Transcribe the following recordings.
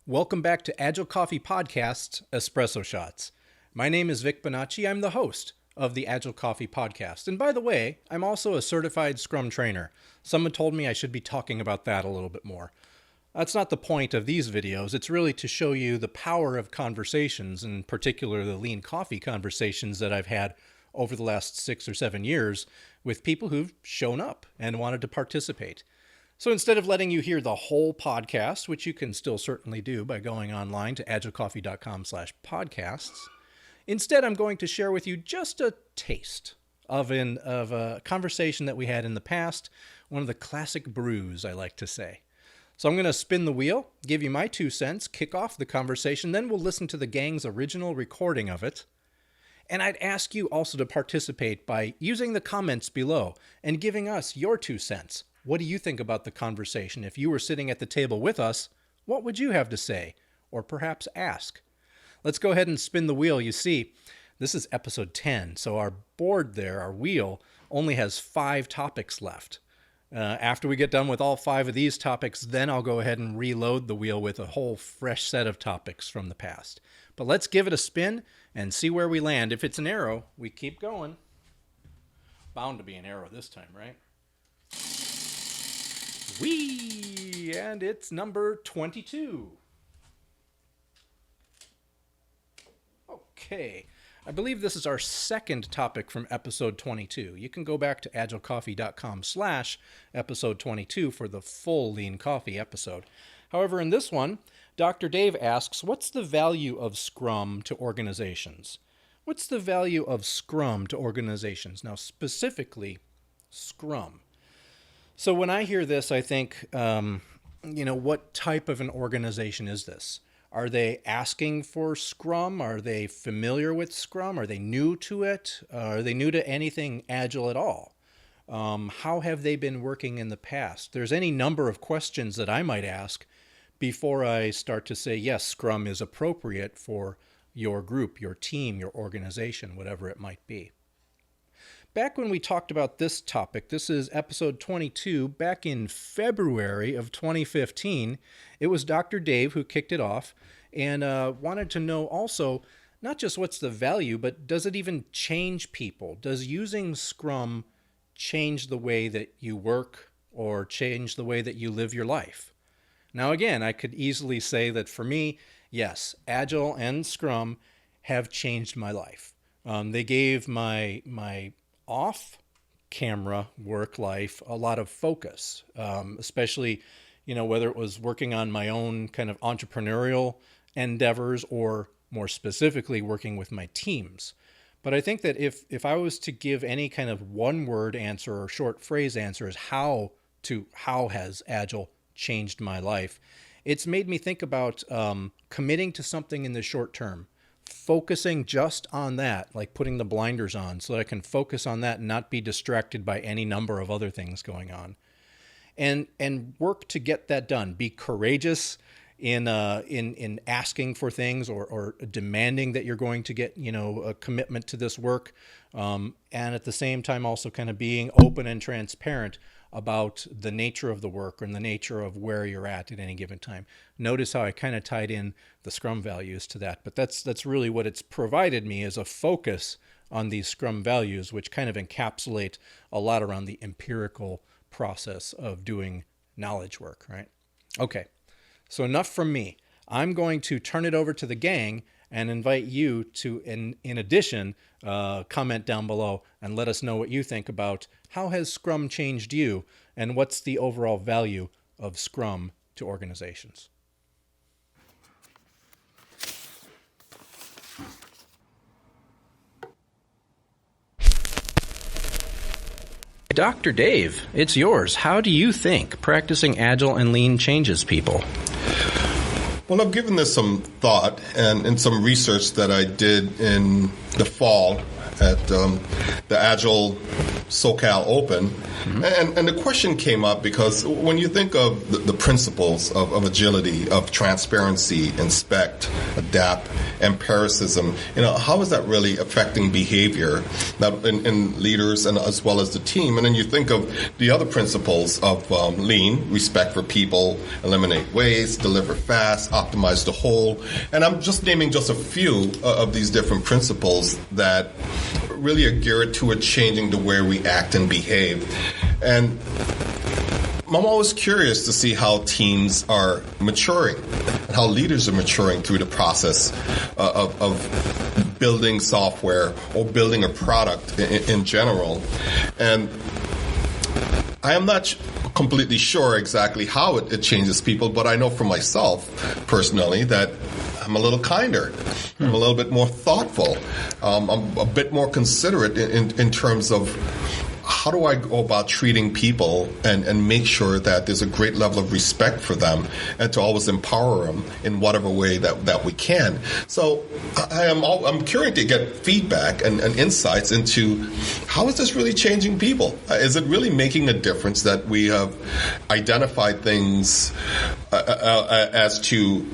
Welcome back to Agile Coffee Podcast's Espresso Shots. My name is Vic Bonacci. I'm the host of the Agile Coffee Podcast. And by the way, I'm also a certified Scrum trainer. Someone told me I should be talking about that a little bit more. That's not the point of these videos. It's really to show you the power of conversations, in particular the lean coffee conversations that I've had over the last 6 or 7 years with people who've shown up and wanted to participate. So instead of letting you hear the whole podcast, which you can still certainly do by going online to agilecoffee.com/podcasts, instead I'm going to share with you just a taste of a conversation that we had in the past, one of the classic brews, I like to say. So I'm going to spin the wheel, give you my 2 cents, kick off the conversation, then we'll listen to the gang's original recording of it. And I'd ask you also to participate by using the comments below and giving us your 2 cents. What do you think about the conversation? If you were sitting at the table with us, what would you have to say? Or perhaps ask? Let's go ahead and spin the wheel. You see, this is episode 10, so our board there, our wheel, only has 5 topics left. After we get done with all 5 of these topics, then I'll go ahead and reload the wheel with a whole fresh set of topics from the past. But let's give it a spin and see where we land. If it's an arrow, we keep going. Bound to be an arrow this time, right? Whee! And it's number 22. Okay. I believe this is our second topic from episode 22. You can go back to agilecoffee.com/episode 22 for the full Lean Coffee episode. However, in this one, Dr. Dave asks, what's the value of Scrum to organizations? What's the value of Scrum to organizations? Now, specifically, Scrum. So when I hear this, I think, what type of an organization is this? Are they asking for Scrum? Are they familiar with Scrum? Are they new to it? Are they new to anything Agile at all? How have they been working in the past? There's any number of questions that I might ask before I start to say, yes, Scrum is appropriate for your group, your team, your organization, whatever it might be. Back when we talked about this topic, this is episode 22, back in February of 2015, it was Dr. Dave who kicked it off and wanted to know also, not just what's the value, but does it even change people? Does using Scrum change the way that you work or change the way that you live your life? Now, again, I could easily say that for me, yes, Agile and Scrum have changed my life. They gave my off-camera work life a lot of focus, especially, whether it was working on my own kind of entrepreneurial endeavors or more specifically working with my teams. But I think that if I was to give any kind of one-word answer or short phrase answer as how has Agile changed my life, it's made me think about committing to something in the short term. Focusing just on that, like putting the blinders on so that I can focus on that and not be distracted by any number of other things going on. And work to get that done. Be courageous in asking for things or demanding that you're going to get, a commitment to this work. And at the same time also kind of being open and transparent about the nature of the work and the nature of where you're at any given time. Notice how I kind of tied in the Scrum values to that, but that's really what it's provided me, is a focus on these Scrum values, which kind of encapsulate a lot around the empirical process of doing knowledge work, right? Okay, so enough from me. I'm going to turn it over to the gang and invite you to, in addition, comment down below and let us know what you think about how has Scrum changed you and what's the overall value of Scrum to organizations. Dr. Dave, it's yours. How do you think practicing Agile and Lean changes people? Well, I've given this some thought and some research that I did in the fall at the Agile SoCal Open. And the question came up because when you think of the principles of agility, of transparency, inspect, adapt, empiricism, how is that really affecting behavior in leaders and as well as the team? And then you think of the other principles of lean, respect for people, eliminate waste, deliver fast, optimize the whole. And I'm just naming just a few of these different principles that really are geared toward changing the way we act and behave. And I'm always curious to see how teams are maturing, how leaders are maturing through the process of building software or building a product in general. And I am not completely sure exactly how it changes people, but I know for myself personally that I'm a little kinder. I'm a little bit more thoughtful. I'm a bit more considerate in terms of how do I go about treating people and make sure that there's a great level of respect for them and to always empower them in whatever way that we can. So I'm curious to get feedback and insights into how is this really changing people? Is it really making a difference that we have identified things as to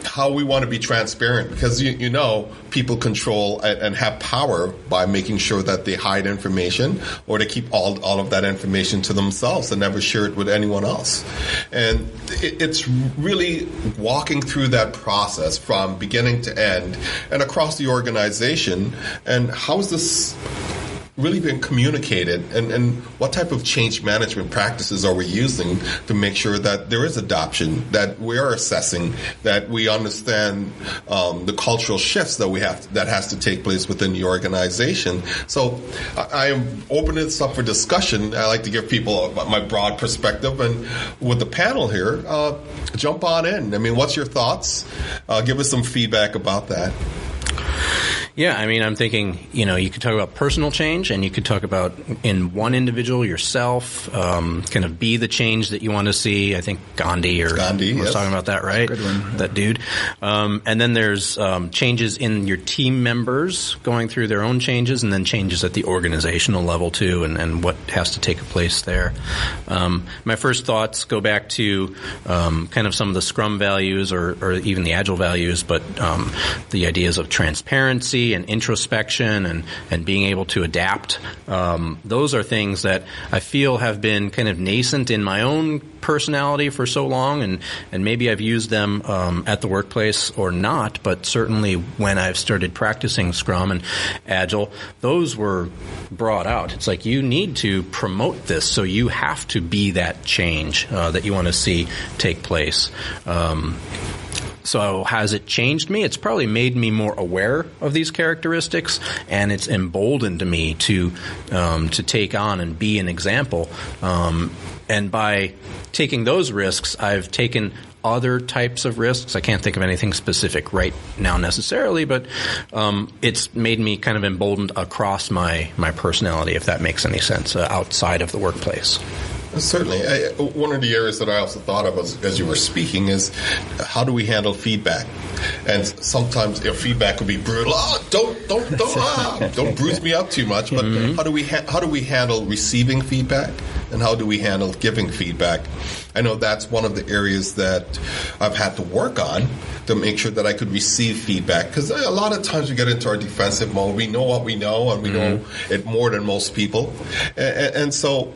how we want to be transparent? Because people control and have power by making sure that they hide information or they keep all of that information to themselves and never share it with anyone else. And it's really walking through that process from beginning to end and across the organization. And how is this really been communicated, and what type of change management practices are we using to make sure that there is adoption, that we are assessing, that we understand the cultural shifts that has to take place within the organization. So I am opening this up for discussion. I like to give people my broad perspective, and with the panel here, jump on in. I mean, what's your thoughts? Give us some feedback about that. Yeah, I mean, I'm thinking, you could talk about personal change, and you could talk about in one individual, yourself, kind of be the change that you want to see. I think Gandhi was talking about that, right? Good one. That dude. And then there's changes in your team members going through their own changes, and then changes at the organizational level too, and what has to take place there. My first thoughts go back to kind of some of the Scrum values or even the Agile values, but the ideas of transparency and introspection and being able to adapt. Those are things that I feel have been kind of nascent in my own personality for so long, and maybe I've used them at the workplace or not, but certainly when I've started practicing Scrum and Agile, those were brought out. It's like you need to promote this, so you have to be that change that you want to see take place. So has it changed me? It's probably made me more aware of these characteristics, and it's emboldened me to take on and be an example. And by taking those risks, I've taken other types of risks. I can't think of anything specific right now necessarily, but it's made me kind of emboldened across my personality, if that makes any sense, outside of the workplace. Certainly. One of the areas that I also thought of as you were speaking is how do we handle feedback? And sometimes feedback will be brutal. Don't bruise me up too much. But how do we handle receiving feedback, and how do we handle giving feedback? I know that's one of the areas that I've had to work on to make sure that I could receive feedback, because a lot of times we get into our defensive mode. We know what we know, and we know it more than most people, and so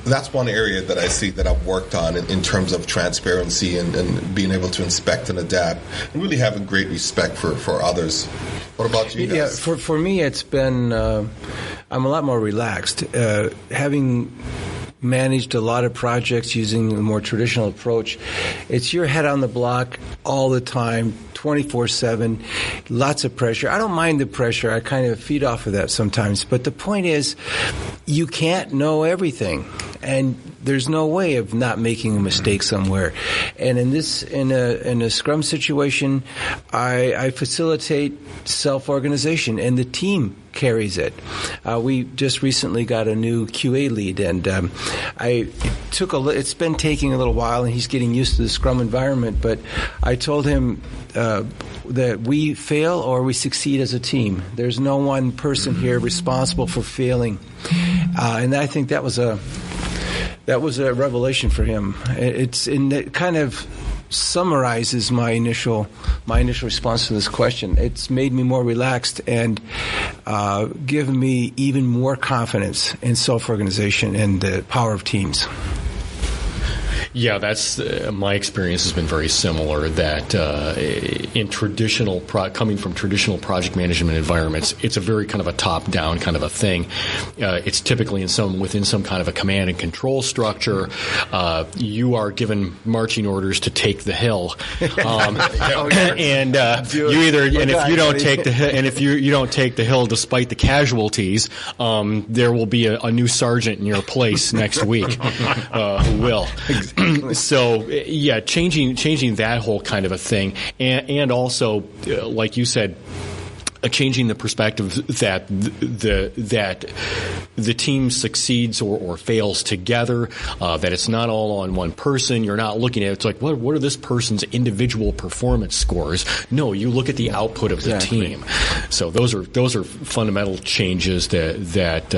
that's one area that I see that I've worked on in terms of transparency and being able to inspect and adapt and really having great respect for others. What about you guys? Yeah, for me, it's been, I'm a lot more relaxed. Having managed a lot of projects using a more traditional approach, it's your head on the block all the time, 24/7, lots of pressure. I don't mind the pressure. I kind of feed off of that sometimes. But the point is, you can't know everything, and there's no way of not making a mistake somewhere. And in a Scrum situation, I facilitate self-organization, and the team carries it. We just recently got a new QA lead, and it's been taking a little while, and he's getting used to the Scrum environment. But I told him that we fail or we succeed as a team. There's no one person here responsible for failing, and I think that was a revelation for him. It kind of summarizes my initial response to this question. It's made me more relaxed and given me even more confidence in self-organization and the power of teams. Yeah, that's my experience has been very similar. That in traditional coming from traditional project management environments, it's a very kind of a top-down kind of a thing. It's typically within some kind of a command and control structure. You are given marching orders to take the hill, and if you don't take the hill despite the casualties, there will be a new sergeant in your place next week who will. So yeah, changing that whole kind of a thing, and also like you said, changing the perspective that the team succeeds or fails together, that it's not all on one person. You're not looking at it. It's like, what are this person's individual performance scores? No, you look at the output of the team. So those are fundamental changes that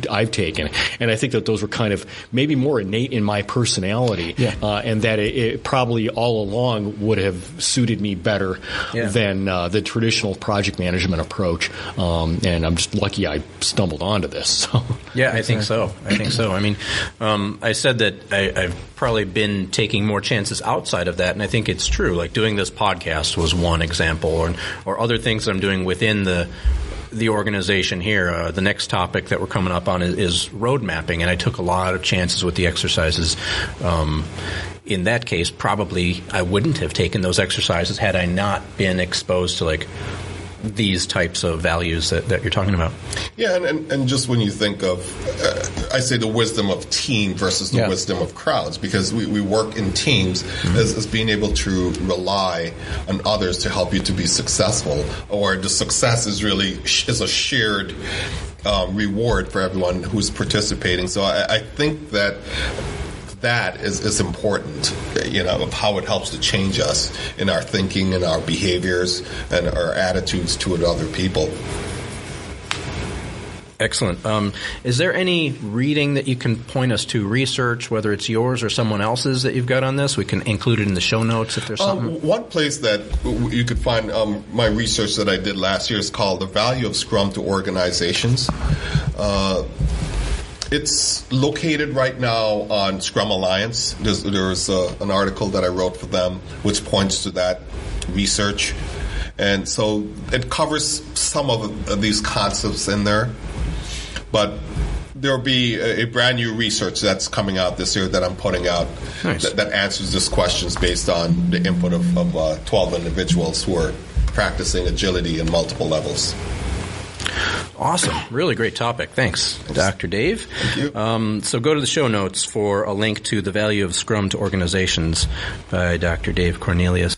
I've taken, and I think that those were kind of maybe more innate in my personality, and that it probably all along would have suited me better than the traditional project management approach, and I'm just lucky I stumbled onto this. So. Yeah, I think so. I mean, I said that I've probably been taking more chances outside of that, and I think it's true. Like doing this podcast was one example, or other things I'm doing within the organization here. The next topic that we're coming up on is road mapping, and I took a lot of chances with the exercises. In that case, probably I wouldn't have taken those exercises had I not been exposed to like these types of values that you're talking about. Yeah, and just when you think of, I say the wisdom of team versus the wisdom of crowds, because we work in teams as being able to rely on others to help you to be successful, or the success is a shared reward for everyone who's participating. So I think that is important, of how it helps to change us in our thinking and our behaviors and our attitudes toward other people. Excellent. Is there any reading that you can point us to, research, whether it's yours or someone else's, that you've got on this? We can include it in the show notes if there's something. One place that you could find my research that I did last year is called The Value of Scrum to Organizations. It's located right now on Scrum Alliance. There's an article that I wrote for them which points to that research. And so it covers some of these concepts in there. But there'll be a brand new research that's coming out this year that I'm putting out that answers these questions based on the input of 12 individuals who are practicing agility in multiple levels. Awesome. Really great topic. Thanks, Dr. Dave. Thank you. So go to the show notes for a link to The Value of Scrum to Organizations by Dr. Dave Cornelius.